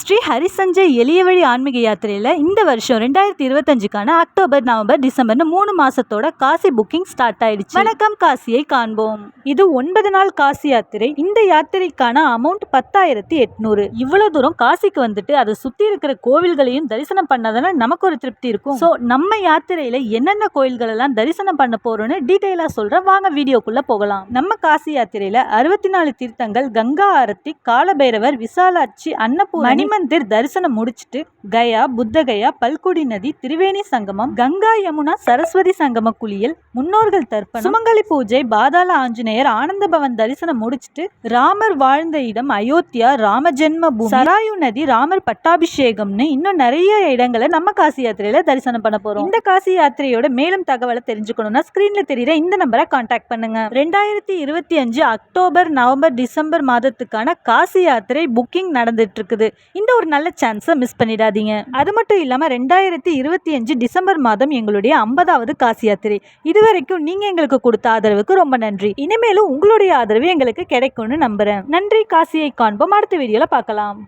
ஸ்ரீ ஹரிசஞ்சய் எளிய வழி ஆன்மீக யாத்திரையில் இந்த வருஷம் 2025க்கான அக்டோபர் நவம்பர் டிசம்பர்னு 3 மாசத்தோட காசி புக்கிங் ஸ்டார்ட் ஆயிடுச்சு. வணக்கம், காசியை காண்போம். இது 9 நாள் காசி யாத்திரை. இந்த யாத்திரைக்கான அமௌண்ட் 10,800. இவ்வளவு தூரம் காசிக்கு வந்துட்டு அதை சுத்தி இருக்கிற கோவில்களையும் தரிசனம் பண்ணதான நமக்கு ஒரு திருப்தி இருக்கும். ஸோ நம்ம யாத்திரையில என்னென்ன கோயில்கள் எல்லாம் தரிசனம் பண்ண போறோம்னு டீட்டெயிலா சொல்றேன். வாங்க வீடியோக்குள்ள போகலாம். நம்ம காசி யாத்திரையில 64 தீர்த்தங்கள், கங்கா ஆரத்தி, காலபைரவர், விசாலாட்சி, அன்னபூரணி, மணிமந்திர் தரிசனம் முடிச்சிட்டு கயா, புத்தகயா, பல்குடி நதி, திரிவேணி சங்கமம், கங்கா யமுனா சரஸ்வதி சங்கம குளியல், முன்னோர்கள் தர்ப்பணம், சுமங்கலி பூஜை, பாதாள ஆஞ்சநேயர், ஆனந்த பவன் தரிசனம் முடிச்சிட்டு ராமர் வாழ்ந்த இடம் அயோத்தியா, ராம ஜென்ம பூமி, சராயு நதி, ராமர் பட்டாபிஷேகம்னு இன்னும் நிறைய இடங்களை நம்ம காசி யாத்திரையில தரிசனம் பண்ண போறோம். இந்த காசி யாத்திரையோட மேலும் தகவலை தெரிஞ்சுக்கணும்னா ஸ்கிரீன்ல தெரியுற இந்த நம்பரை கான்டாக்ட் பண்ணுங்க. 2025 அக்டோபர் நவம்பர் டிசம்பர் மாதத்துக்கான காசி யாத்திரை புக்கிங் நடந்துட்டு இருக்குது. இந்த ஒரு நல்ல சான்ஸை மிஸ் பண்ணிடாதீங்க. அது மட்டும் இல்லாம 2025 டிசம்பர் மாதம் எங்களுடைய 50வது காசி யாத்திரை. இதுவரைக்கும் நீங்க எங்களுக்கு கொடுத்த ஆதரவுக்கு ரொம்ப நன்றி. இனிமேலும் உங்களுடைய ஆதரவு எங்களுக்கு கிடைக்கும்னு நம்புறேன். நன்றி. காசியை காண்போம். அடுத்த வீடியோல பார்க்கலாம்.